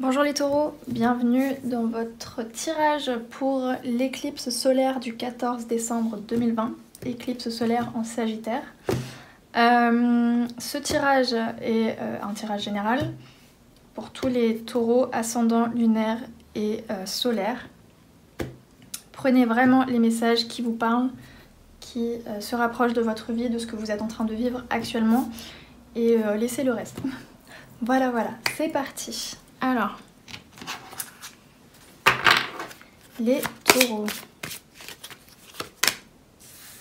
Bonjour les taureaux, bienvenue dans votre tirage pour l'éclipse solaire du 14 décembre 2020, éclipse solaire en Sagittaire. Ce tirage est un tirage général pour tous les taureaux ascendants lunaires et solaires. Prenez vraiment les messages qui vous parlent, qui se rapprochent de votre vie, de ce que vous êtes en train de vivre actuellement et laissez le reste. Voilà, c'est parti. Alors, les taureaux.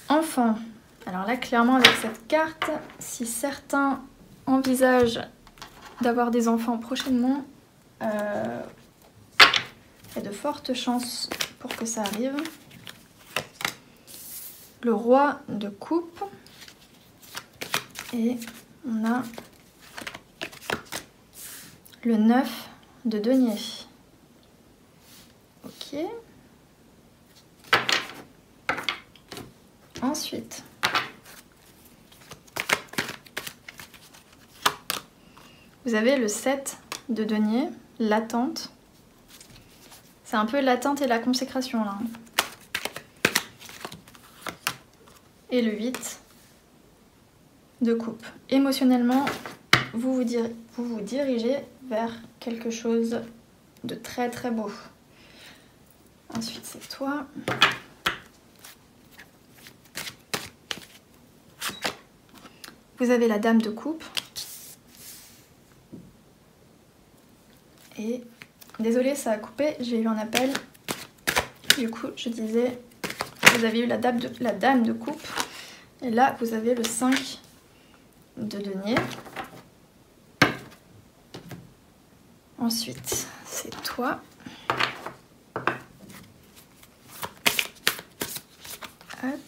Enfants. Alors là, clairement, avec cette carte, si certains envisagent d'avoir des enfants prochainement, il y a de fortes chances pour que ça arrive. Le roi de coupe. Et on a le 9 de denier. Ok. Ensuite, vous avez le 7 de denier, l'attente. C'est un peu l'attente et la consécration là. Et le 8 de coupe. Émotionnellement, vous vous dirigez vers quelque chose de très très beau. Ensuite, c'est toi. Vous avez la dame de coupe. Et désolée, ça a coupé, j'ai eu un appel. Du coup, je disais, vous avez eu la dame de coupe. Et là, vous avez le 5 de denier. Ensuite, c'est toi. Hop.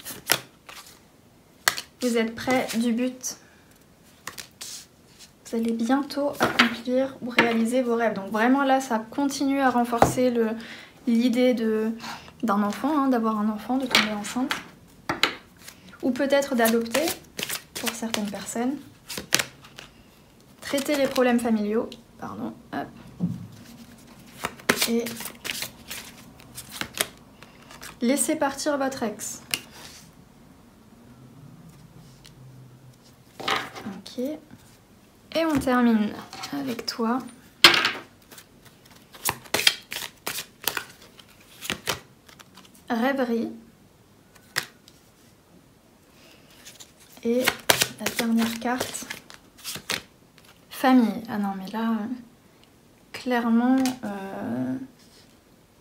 Vous êtes près du but. Vous allez bientôt accomplir ou réaliser vos rêves. Donc vraiment là, ça continue à renforcer l'idée d'un enfant, d'avoir un enfant, de tomber enceinte. Ou peut-être d'adopter, pour certaines personnes. Traiter les problèmes familiaux. Pardon. Hop. Et laisser partir votre ex. Ok. Et on termine avec toi. Rêverie. Et la dernière carte. Famille. Ah non, mais là, clairement,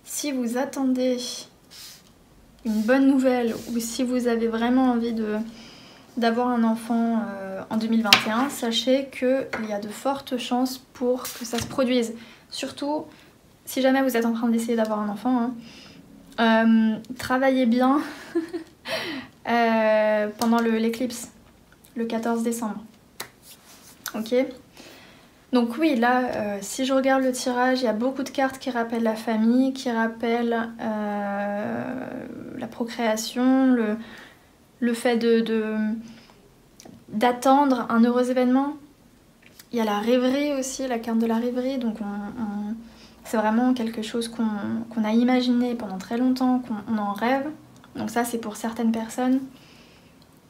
si vous attendez une bonne nouvelle ou si vous avez vraiment envie d'avoir un enfant en 2021, sachez qu'il y a de fortes chances pour que ça se produise. Surtout, si jamais vous êtes en train d'essayer d'avoir un enfant, travaillez bien pendant l'éclipse, le 14 décembre. Ok ? Donc oui, là, si je regarde le tirage, il y a beaucoup de cartes qui rappellent la famille, qui rappellent la procréation, le fait d'attendre un heureux événement. Il y a la rêverie aussi, la carte de la rêverie, donc c'est vraiment quelque chose qu'on a imaginé pendant très longtemps, qu'on en rêve. Donc ça, c'est pour certaines personnes.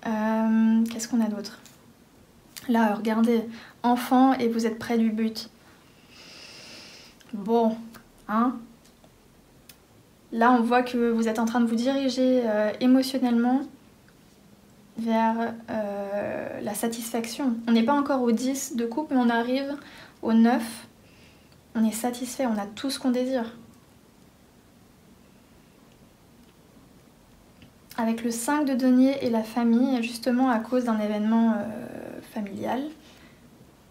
Qu'est-ce qu'on a d'autre ? Là, regardez, enfant et vous êtes près du but. Bon, là, on voit que vous êtes en train de vous diriger émotionnellement vers la satisfaction. On n'est pas encore au 10 de coupe, mais on arrive au 9. On est satisfait, on a tout ce qu'on désire. Avec le 5 de denier et la famille, justement à cause d'un événement familial,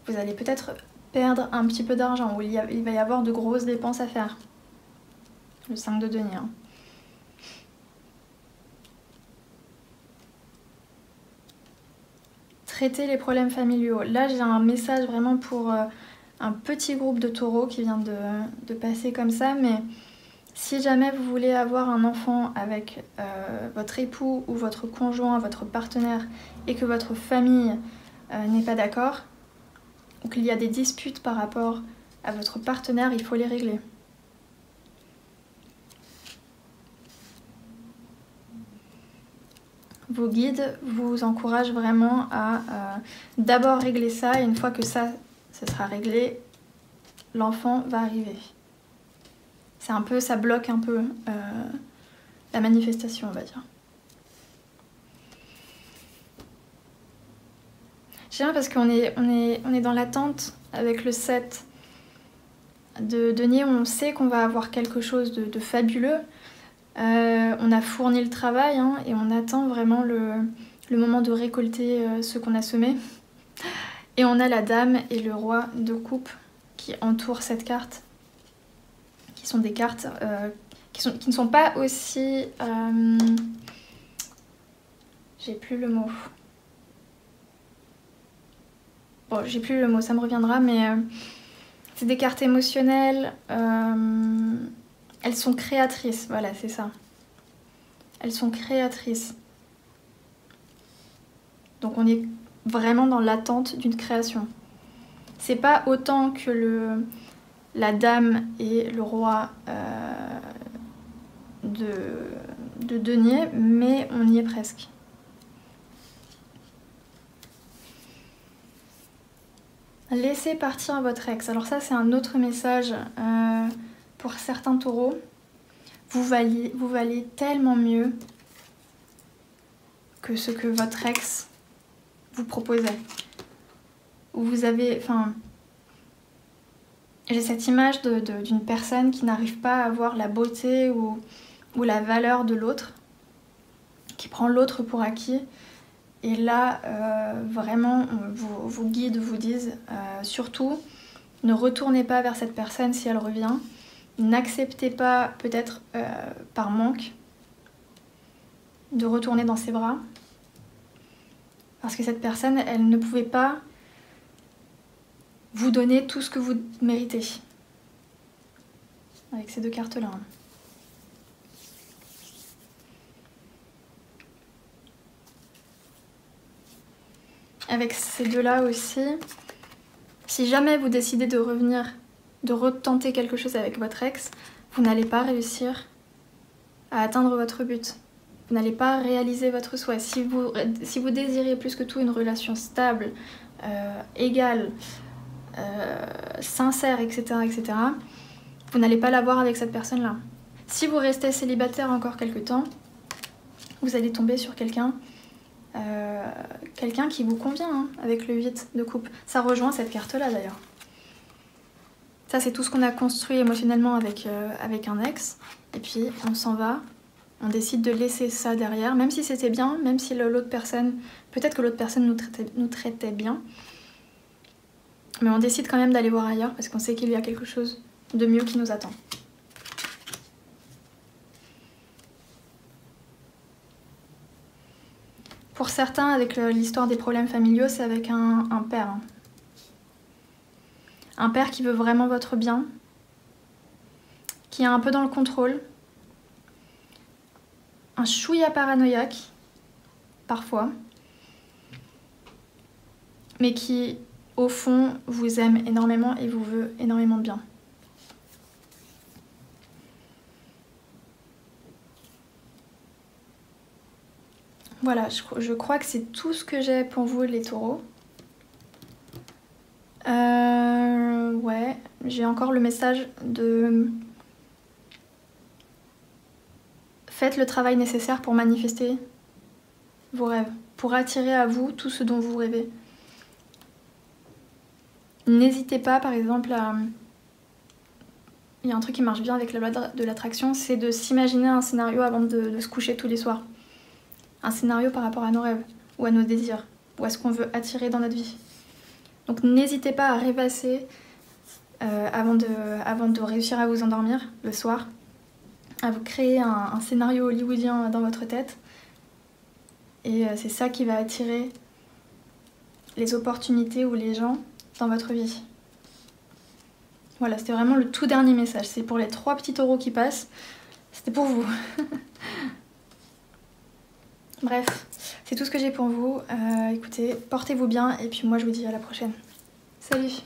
vous allez peut-être perdre un petit peu d'argent, ou il va y avoir de grosses dépenses à faire. Le 5 de denier. Traiter les problèmes familiaux. Là, j'ai un message vraiment pour un petit groupe de taureaux qui vient de passer comme ça, mais si jamais vous voulez avoir un enfant avec votre époux ou votre conjoint, votre partenaire, et que votre famille n'est pas d'accord, ou qu'il y a des disputes par rapport à votre partenaire, il faut les régler. Vos guides vous encouragent vraiment à d'abord régler ça, et une fois que ça sera réglé, l'enfant va arriver. C'est un peu, ça bloque un peu la manifestation, on va dire. J'aime parce qu'on est dans l'attente avec le 7 de denier, on sait qu'on va avoir quelque chose de fabuleux. On a fourni le travail hein, et on attend vraiment le moment de récolter ce qu'on a semé. Et on a la dame et le roi de coupe qui entourent cette carte, qui sont des cartes qui ne sont pas aussi... j'ai plus le mot. Bon, j'ai plus le mot, ça me reviendra, mais c'est des cartes émotionnelles. Elles sont créatrices, voilà, c'est ça. Elles sont créatrices. Donc on est vraiment dans l'attente d'une création. C'est pas autant que la dame et le roi de denier, mais on y est presque. Laissez partir votre ex. Alors ça, c'est un autre message pour certains taureaux. Vous valez tellement mieux que ce que votre ex vous proposait. Vous avez... Enfin, j'ai cette image d'une personne qui n'arrive pas à voir la beauté ou la valeur de l'autre, qui prend l'autre pour acquis. Et là, vraiment, vos guides vous disent, surtout, ne retournez pas vers cette personne si elle revient. N'acceptez pas, peut-être par manque, de retourner dans ses bras. Parce que cette personne, elle ne pouvait pas vous donner tout ce que vous méritez. Avec ces deux cartes-là. Avec ces deux-là aussi, si jamais vous décidez de revenir, de retenter quelque chose avec votre ex, vous n'allez pas réussir à atteindre votre but. Vous n'allez pas réaliser votre souhait. Si vous désirez plus que tout une relation stable, égale, sincère, etc., etc., vous n'allez pas l'avoir avec cette personne-là. Si vous restez célibataire encore quelque temps, vous allez tomber sur quelqu'un qui vous convient hein, avec le 8 de coupe. Ça rejoint cette carte-là d'ailleurs. Ça, c'est tout ce qu'on a construit émotionnellement avec un ex. Et puis, on s'en va. On décide de laisser ça derrière, même si c'était bien, même si l'autre personne... Peut-être que l'autre personne nous traitait bien. Mais on décide quand même d'aller voir ailleurs parce qu'on sait qu'il y a quelque chose de mieux qui nous attend. Pour certains, avec l'histoire des problèmes familiaux, c'est avec un père. Un père qui veut vraiment votre bien, qui est un peu dans le contrôle, un chouïa paranoïaque, parfois, mais qui, au fond, vous aime énormément et vous veut énormément de bien. Voilà, je crois que c'est tout ce que j'ai pour vous, les taureaux. Ouais, j'ai encore le message de... Faites le travail nécessaire pour manifester vos rêves, pour attirer à vous tout ce dont vous rêvez. N'hésitez pas, par exemple, à... Il y a un truc qui marche bien avec la loi de l'attraction, c'est de s'imaginer un scénario avant de se coucher tous les soirs. Un scénario par rapport à nos rêves, ou à nos désirs, ou à ce qu'on veut attirer dans notre vie. Donc n'hésitez pas à rêvasser avant de réussir à vous endormir le soir, à vous créer un scénario hollywoodien dans votre tête. Et c'est ça qui va attirer les opportunités ou les gens dans votre vie. Voilà, c'était vraiment le tout dernier message. C'est pour les 3 petits taureaux qui passent. C'était pour vous. Bref, c'est tout ce que j'ai pour vous. Écoutez, portez-vous bien et puis moi je vous dis à la prochaine. Salut!